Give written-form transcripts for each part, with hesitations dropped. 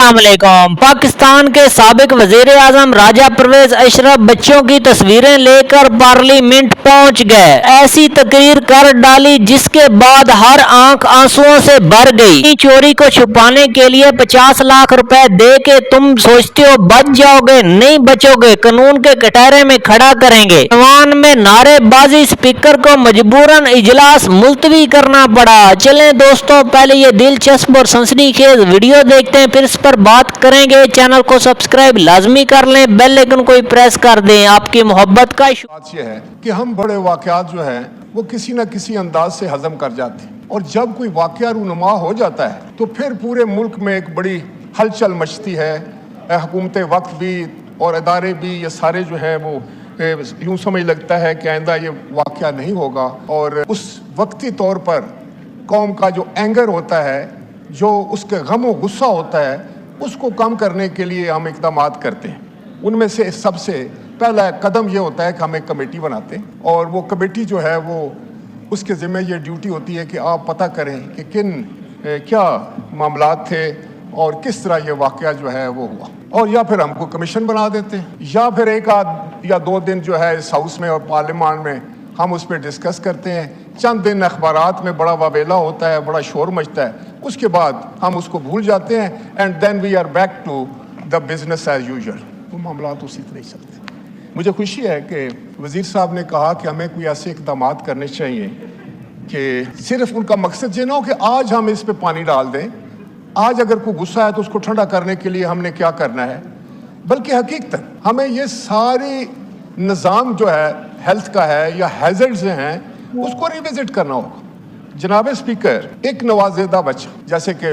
अस्सलामुअलैकुम। पाकिस्तान के साबिक वजीर आजम राजा परवेज अशरफ बच्चों की तस्वीरें लेकर पार्लियामेंट पहुंच गए। ऐसी तकरीर कर डाली जिसके बाद हर आंख आंसुओं से भर गई। चोरी को छुपाने के लिए 50 लाख रुपए दे के तुम सोचते हो बच जाओगे, नहीं बचोगे, कानून के कटहरे में खड़ा करेंगे। ऐवान में नारेबाजी, स्पीकर को मजबूरन इजलास मुलतवी करना पड़ा। चलें दोस्तों, पहले ये दिलचस्प और सनसनीखेज वीडियो देखते हैं, फिर इस पर बात करेंगे। चैनल को सब्सक्राइब लाजमी कर लें, बेल आइकन को प्रेस कर दें। आपकी मोहब्बत का बात यह है कि हम बड़े वाकयात जो हैं वो किसी न किसी अंदाज से हजम कर जाते हैं, और जब कोई वाकया रूनुमा हो जाता है तो फिर पूरे मुल्क में एक बड़ी हलचल मचती है। हुकूमत वक्त भी और इदारे भी, ये सारे जो हैं वो यूँ समझ लगता है कि आइंदा ये वाकया नहीं होगा, और उस वक्ती तौर पर कौम का जो एंगर होता है, जो उसके गम और गुस्सा होता है, उसको कम करने के लिए हम इक़दामात करते हैं। उनमें से सबसे पहला कदम ये होता है कि हम एक कमेटी बनाते हैं, और वो कमेटी जो है वो उसके ज़िम्मे ये ड्यूटी होती है कि आप पता करें कि क्या मामलात थे और किस तरह ये वाक़या जो है वो हुआ, और या फिर हमको कमीशन बना देते हैं, या फिर एक आध या दो दिन जो है इस हाउस में और पार्लियामान में हम उस पर डिस्कस करते हैं। चंद दिन अखबारात में बड़ा वावेला होता है, बड़ा शोर मचता है, उसके बाद हम उसको भूल जाते हैं, and then we are back to the business as usual. वो मामला तो उसी तरह चलते हैं। मुझे खुशी है कि वज़ीर साहब ने कहा कि हमें कोई ऐसे इक़दामात करने चाहिए कि सिर्फ उनका मकसद ये ना हो कि आज हम इस पर पानी डाल दें, आज अगर कोई गुस्सा है तो उसको ठंडा करने के लिए हमने क्या करना है, बल्कि हकीकतन हमें ये सारी निज़ाम जो है हेल्थ का है या हैज़र्ड्स हैं उसको रिविजिट करना होगा। जनाब स्पीकर, एक नवाज़ेदा बच्चा, जैसे कि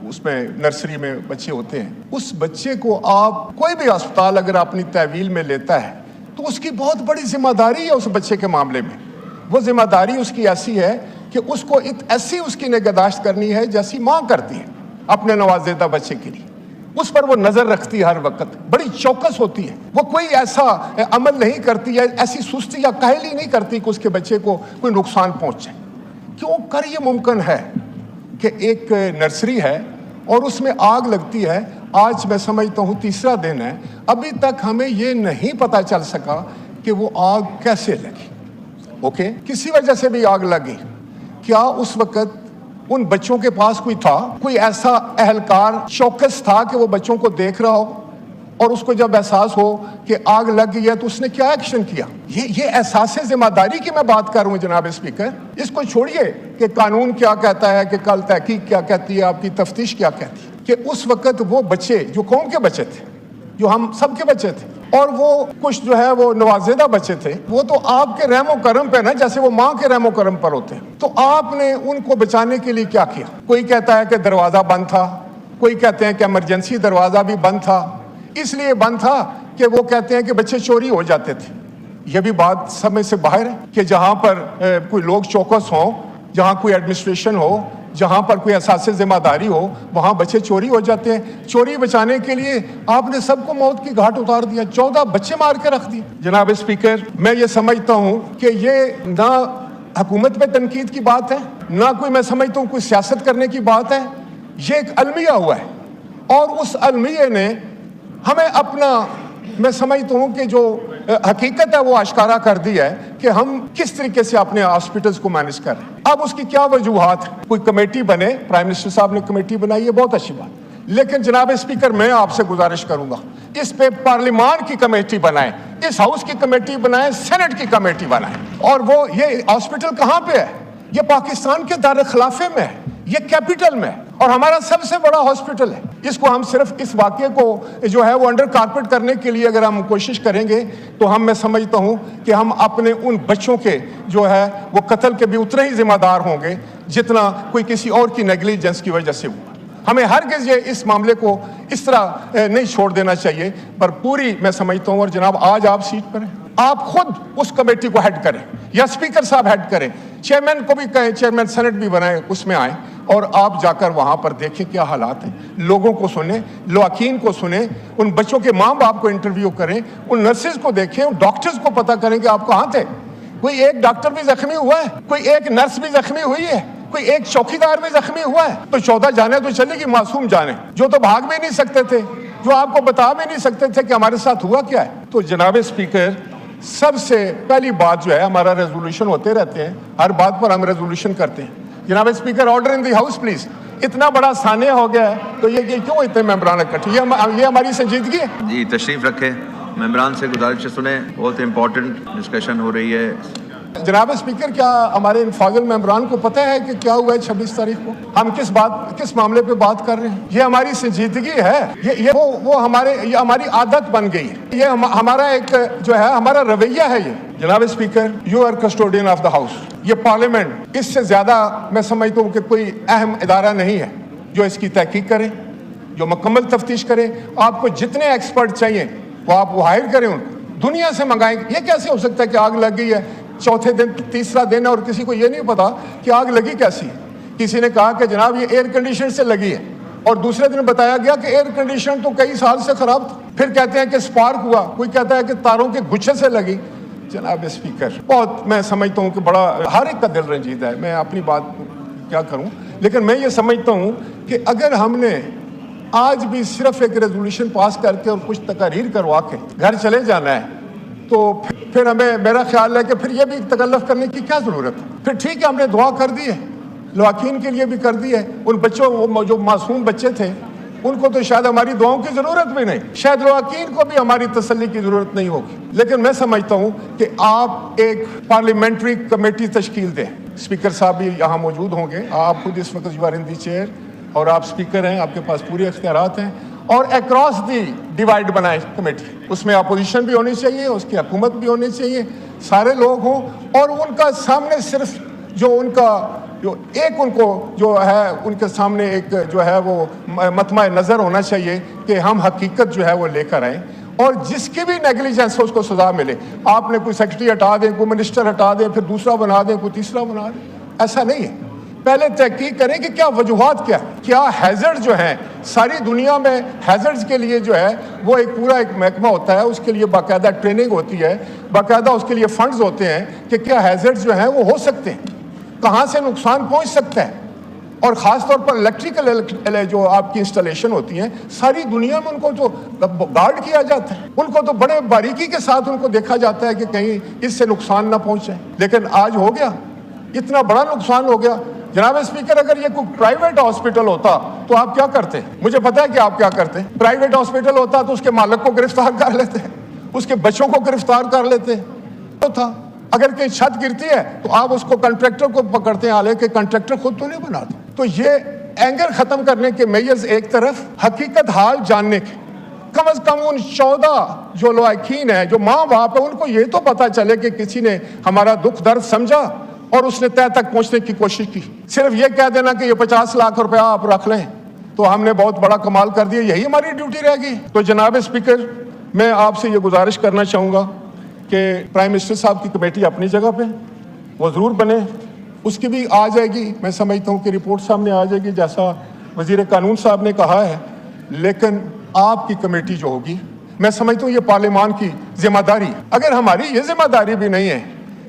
उसमें नर्सरी में बच्चे होते हैं, उस बच्चे को आप कोई भी अस्पताल अगर अपनी तहवील में लेता है तो उसकी बहुत बड़ी जिम्मेदारी है उस बच्चे के मामले में। वो जिम्मेदारी उसकी ऐसी है कि उसको ऐसी उसकी निगहदाश्त करनी है जैसी माँ करती है अपने नवाज़ेदा बच्चे के लिए। उस पर वो नज़र रखती है, हर वक्त बड़ी चौकस होती है, वो कोई ऐसा अमल नहीं करती है, ऐसी सुस्ती या काहली नहीं करती कि उसके बच्चे को कोई नुकसान पहुँचे। क्यों कर ये मुमकिन है कि एक नर्सरी है और उसमें आग लगती है, आज मैं समझता हूँ तीसरा दिन है, अभी तक हमें ये नहीं पता चल सका कि वो आग कैसे लगी। ओके, किसी वजह से भी आग लगी, क्या उस वक्त उन बच्चों के पास कोई ऐसा अहलकार चौकस था कि वो बच्चों को देख रहा हो, और उसको जब एहसास हो कि आग लग गई है तो उसने क्या एक्शन किया। ये एहसास जिम्मेदारी की मैं बात कर रहा हूँ जनाब स्पीकर। इसको छोड़िए कि कानून क्या कहता है, कि कल तहकीक क्या कहती है, आपकी तफ्तीश क्या कहती है, कि उस वक्त वो बच्चे जो कौम के बच्चे थे, जो हम सब के बच्चे थे, और वो कुछ जो है वो नवाजेदा बच्चे थे, वो तो आपके रहमो करम पे ना, जैसे वो माँ के रहमो करम पर होते हैं। तो आपने उनको बचाने के लिए क्या किया? कोई कहता है कि दरवाज़ा बंद था, कोई कहते हैं कि इमरजेंसी दरवाज़ा भी बंद था, इसलिए बंद था कि वो कहते हैं कि बच्चे चोरी हो जाते थे। यह भी बात समझ से बाहर है कि जहाँ पर कोई लोग चौकस हों, जहाँ कोई एडमिनिस्ट्रेशन हो, जहाँ पर कोई एहसास जिम्मेदारी हो, वहाँ बच्चे चोरी हो जाते हैं। चोरी बचाने के लिए आपने सबको मौत की घाट उतार दिया, 14 बच्चे मार के रख दिए। जनाब स्पीकर, मैं ये समझता हूँ कि ये ना हुकूमत पे तनकीद की बात है, ना कोई मैं समझता हूँ कोई सियासत करने की बात है। ये एक अलमिया हुआ है, और उस अलमिया ने हमें अपना, मैं समझता हूँ कि जो हकीकत है वो आश्कारा कर दी है कि हम किस तरीके से अपने हॉस्पिटल्स को मैनेज कर रहे हैं। अब उसकी क्या वजूहात है? कोई कमेटी बने, प्राइम मिनिस्टर साहब ने कमेटी बनाई है, बहुत अच्छी बात, लेकिन जनाब स्पीकर मैं आपसे गुजारिश करूंगा, इस पे पार्लियामान की कमेटी बनाएं, इस हाउस की कमेटी बनाएं, सेनेट की कमेटी बनाएं। और वो ये हॉस्पिटल कहाँ पे है? ये पाकिस्तान के दार खिलाफे में है, ये कैपिटल में है, और हमारा सबसे बड़ा हॉस्पिटल है। इसको हम सिर्फ इस वाक़े को जो है वो अंडर कारपेट करने के लिए अगर हम कोशिश करेंगे तो मैं समझता हूँ कि हम अपने उन बच्चों के जो है वो कत्ल के भी उतने ही जिम्मेदार होंगे जितना कोई किसी और की नेगलिजेंस की वजह से हुआ। हमें हरगिज़ ये इस मामले को इस तरह नहीं छोड़ देना चाहिए, पर पूरी मैं समझता हूँ, और जनाब आज आप सीट पर हैं, आप खुद उस कमेटी को हेड करें, या स्पीकर साहब हेड करें, चेयरमैन को भी कहें, चेयरमैन सेनेट भी बनाए, उसमें आए, और आप जाकर वहाँ पर देखें क्या हालात हैं, लोगों को सुने, लवाकीन को सुने, उन बच्चों के माँ बाप को इंटरव्यू करें, उन नर्सेज को देखें, उन डॉक्टर्स को पता करें कि आप कहाँ थे। कोई एक डॉक्टर भी जख्मी हुआ है, कोई एक नर्स भी जख्मी हुई है, کوئی ایک چوکیدار بھی زخمی ہوا ہے؟ تو 14 جانیں تو چلے گی، معصوم جانیں جو تو بھاگ بھی نہیں سکتے تھے، جو آپ کو بتا بھی نہیں سکتے تھے کہ ہمارے ساتھ ہوا کیا ہے۔ تو جناب اسپیکر، سب سے پہلی بات جو ہے، ہمارا ریزولوشن ہوتے رہتے ہیں، ہر بات پر ہم ریزولوشن کرتے ہیں۔ جناب speaker, order in the house please. اتنا بڑا سانحہ ہو گیا ہے تو یہ کیوں اتنے ممبران اکٹھے؟ یہ ہماری سنجیدگی ہے؟ جی تشریف رکھیں، ممبران سے گزارش سنیں، بہت امپورٹنٹ ڈسکشن ہو رہی ہے۔ جناب اسپیکر، کیا ہمارے فاضل ممبران کو پتہ ہے کہ کیا ہوا ہے 26 تاریخ کو؟ ہم کس معاملے پہ بات کر رہے ہیں؟ یہ ہماری سنجیدگی ہے، وہ ہماری عادت بن گئی ہے، یہ ہمارا ایک جو ہے ہمارا رویہ ہے یہ۔ جناب speaker, you are custodian of the house. یہ پارلیمنٹ، اس سے زیادہ میں سمجھتا ہوں کہ کوئی اہم ادارہ نہیں ہے جو اس کی تحقیق کرے، جو مکمل تفتیش کرے۔ آپ کو جتنے ایکسپرٹ چاہیے وہ آپ ہائر کریں، ان کو دنیا سے منگائیں۔ یہ کیسے ہو سکتا ہے کہ آگ لگ گئی ہے چوتھے دن، تیسرا دن، اور کسی کو یہ نہیں پتا کہ آگ لگی کیسی ہے؟ کسی نے کہا کہ جناب یہ ایئر کنڈیشن سے لگی ہے، اور دوسرے دن بتایا گیا کہ ایئر کنڈیشن تو کئی سال سے خراب تھا۔ پھر کہتے ہیں کہ سپارک ہوا، کوئی کہتا ہے کہ تاروں کے گچھے سے لگی۔ جناب اسپیکر، بہت میں سمجھتا ہوں کہ بڑا ہر ایک کا دل رنجیدہ ہے، میں اپنی بات کیا کروں، لیکن میں یہ سمجھتا ہوں کہ اگر ہم نے آج بھی صرف ایک ریزولوشن پاس کر کے اور کچھ تقاریر کروا کے گھر چلے جانا ہے تو پھر ہمیں، میرا خیال ہے کہ پھر یہ بھی تکلف کرنے کی کیا ضرورت ہے؟ پھر ٹھیک ہے، ہم نے دعا کر دی ہے، لواحقین کے لیے بھی کر دی ہے، ان بچوں، وہ جو معصوم بچے تھے ان کو تو شاید ہماری دعاؤں کی ضرورت بھی نہیں، شاید لواحقین کو بھی ہماری تسلی کی ضرورت نہیں ہوگی، لیکن میں سمجھتا ہوں کہ آپ ایک پارلیمنٹری کمیٹی تشکیل دیں۔ اسپیکر صاحب بھی یہاں موجود ہوں گے، آپ خود اس وقت you are in the chair اور آپ اسپیکر ہیں، آپ کے پاس پورے اختیارات ہیں، اور اکراس دی ڈیوائڈ بنائے کمیٹی۔ اس میں اپوزیشن بھی ہونی چاہیے، اس کی حکومت بھی ہونی چاہیے، سارے لوگ ہوں، اور ان کا سامنے صرف جو ان کا جو ایک ان کو جو ہے ان کے سامنے ایک جو ہے وہ مطمع نظر ہونا چاہیے کہ ہم حقیقت جو ہے وہ لے کر آئیں، اور جس کی بھی نیگلیجنس ہو اس کو سزا ملے۔ آپ نے کوئی سیکرٹری ہٹا دیں، کوئی منسٹر ہٹا دیں، پھر دوسرا بنا دیں، کوئی تیسرا بنا دیں، ایسا نہیں ہے۔ پہلے تحقیق کریں کہ کیا وجوہات کیا ہیزرڈ جو ہیں ساری دنیا میں، ہیزرڈز کے لیے جو ہے وہ ایک پورا ایک محکمہ ہوتا ہے، اس کے لیے باقاعدہ ٹریننگ ہوتی ہے، باقاعدہ اس کے لیے فنڈز ہوتے ہیں کہ کیا ہیزرڈز جو ہیں وہ ہو سکتے ہیں، کہاں سے نقصان پہنچ سکتا ہے، اور خاص طور پر الیکٹریکل جو آپ کی انسٹالیشن ہوتی ہیں ساری دنیا میں ان کو تو گارڈ کیا جاتا ہے، ان کو تو بڑے باریکی کے ساتھ ان کو دیکھا جاتا ہے کہ کہیں اس سے نقصان نہ پہنچے، لیکن آج ہو گیا، اتنا بڑا نقصان ہو گیا۔ جناب اسپیکر، اگر یہ کوئی پرائیویٹ ہاسپٹل ہوتا تو آپ کیا کرتے؟ مجھے پتا ہے کہ آپ کیا کرتے۔ پرائیویٹ ہاسپٹل ہوتا تو اس کے مالک کو گرفتار کر لیتے، اس کے بچوں کو گرفتار کر لیتے، تو تھا۔ اگر کہیں چھت گرتی ہے تو آپ اس کو کنٹریکٹر کو پکڑتے ہیں، حالانکہ کنٹریکٹر خود تو نہیں بناتا۔ تو یہ اینگر ختم کرنے کے میئرز ایک طرف، حقیقت حال جاننے کے، کم از کم ان 14 جو لواحقین ہیں، جو ماں باپ ہیں، ان کو یہ تو پتا چلے کہ کسی نے ہمارا دکھ درد سمجھا اور اس نے طے تک پہنچنے کی کوشش کی۔ صرف یہ کہہ دینا کہ یہ 50 لاکھ روپیہ آپ رکھ لیں تو ہم نے بہت بڑا کمال کر دیا، یہی ہماری ڈیوٹی رہ گئی۔ تو جناب اسپیکر، میں آپ سے یہ گزارش کرنا چاہوں گا کہ پرائم منسٹر صاحب کی کمیٹی اپنی جگہ پہ وہ ضرور بنے، اس کی بھی آ جائے گی، میں سمجھتا ہوں کہ رپورٹ سامنے آ جائے گی جیسا وزیر قانون صاحب نے کہا ہے، لیکن آپ کی کمیٹی جو ہوگی، میں سمجھتا ہوں یہ پارلیمان کی ذمہ داری، اگر ہماری یہ ذمہ داری بھی نہیں ہے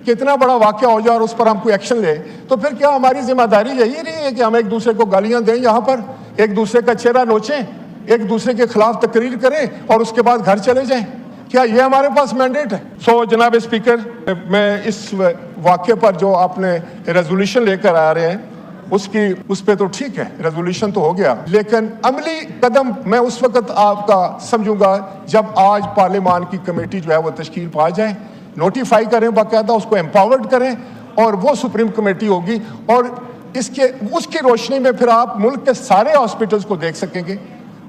کہ اتنا بڑا واقعہ ہو جائے اور اس پر ہم کوئی ایکشن لیں، تو پھر کیا ہماری ذمہ داری یہی نہیں ہے کہ ہم ایک دوسرے کو گالیاں دیں، یہاں پر ایک دوسرے کا چہرہ نوچیں، ایک دوسرے کے خلاف تقریر کریں اور اس کے بعد گھر چلے جائیں؟ کیا یہ ہمارے پاس مینڈیٹ ہے؟ جناب اسپیکر، میں اس واقعے پر جو آپ نے ریزولوشن لے کر آ رہے ہیں اس پہ تو ٹھیک ہے، ریزولوشن تو ہو گیا، لیکن عملی قدم میں اس وقت آپ کا سمجھوں گا جب آج پارلیمان کی کمیٹی جو ہے وہ تشکیل پا جائے، نوٹیفائی کریں، باقاعدہ اس کو امپاورڈ کریں، اور وہ سپریم کمیٹی ہوگی، اور اس کی روشنی میں پھر آپ ملک کے سارے ہاسپٹلز کو دیکھ سکیں گے،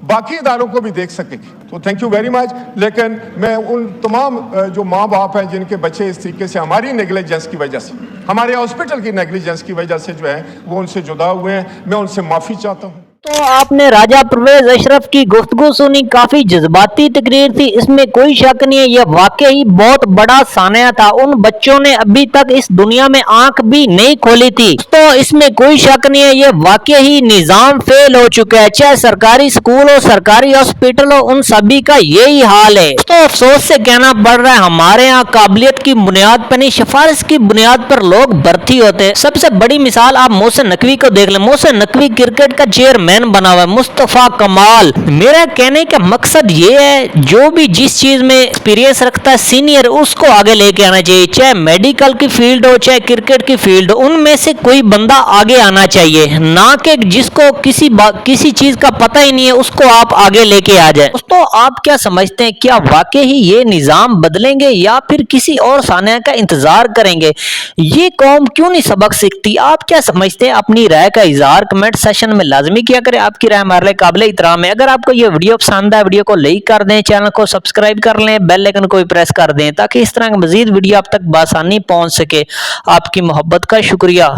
باقی اداروں کو بھی دیکھ سکیں گے۔ تو تھینک یو ویری مچ، لیکن میں ان تمام جو ماں باپ ہیں جن کے بچے اس طریقے سے ہماری نیگلیجنس کی وجہ سے، ہمارے ہاسپٹل کی نیگلیجنس کی وجہ سے جو ہے وہ ان سے جدا ہوئے ہیں، میں ان سے معافی چاہتا ہوں۔ तो आपने राजा परवेज अशरफ की गुफ्तगू सुनी, काफी जज्बाती तकरीर थी, इसमें कोई शक नहीं है, यह वाकई बहुत बड़ा सानिया था। उन बच्चों ने अभी तक इस दुनिया में आंख भी नहीं खोली थी, तो इसमें कोई शक नहीं है, यह वाकई निजाम फेल हो चुका है। चाहे सरकारी स्कूल हो, सरकारी हॉस्पिटल हो, उन सभी का यही हाल है। तो अफसोस से कहना पड़ रहा है, हमारे यहाँ काबिलियत की बुनियाद पर नहीं, सिफारिश की बुनियाद पर लोग भर्ती होते हैं। सबसे बड़ी मिसाल आप मोहसिन नकवी को देख लें। मोहसिन नकवी क्रिकेट का चेयरमैन बना हुआ है, मुस्तफा कमाल। मेरा कहने का मकसद ये है, जो भी जिस चीज में एक्सपीरियंस रखता है सीनियर, उसको आगे लेके आना चाहिए। चाहे मेडिकल की फील्ड हो, चाहे क्रिकेट की फील्ड हो, उनमें से कोई बंदा आगे आना चाहिए, ना कि जिसको किसी चीज का पता ही नहीं है उसको आप आगे लेके आ जाए। दोस्तों, आप क्या समझते हैं, क्या वाकई ही ये निजाम बदलेंगे या फिर किसी और सानिया का इंतजार करेंगे? ये कौम क्यों नहीं सबक सीखती? आप क्या समझते हैं? अपनी राय का इजहार कमेंट सेशन में लाजमी किया करें। आपकी राय हमारे लिए काबिल इहतराम है। अगर आपको ये वीडियो पसंद आए, वीडियो को लाइक कर दें, चैनल को सब्सक्राइब कर लें, बेल आइकन को भी प्रेस कर दें, ताकि इस तरह की मजीद वीडियो आप तक बआसानी पहुंच सके। आपकी मोहब्बत का शुक्रिया।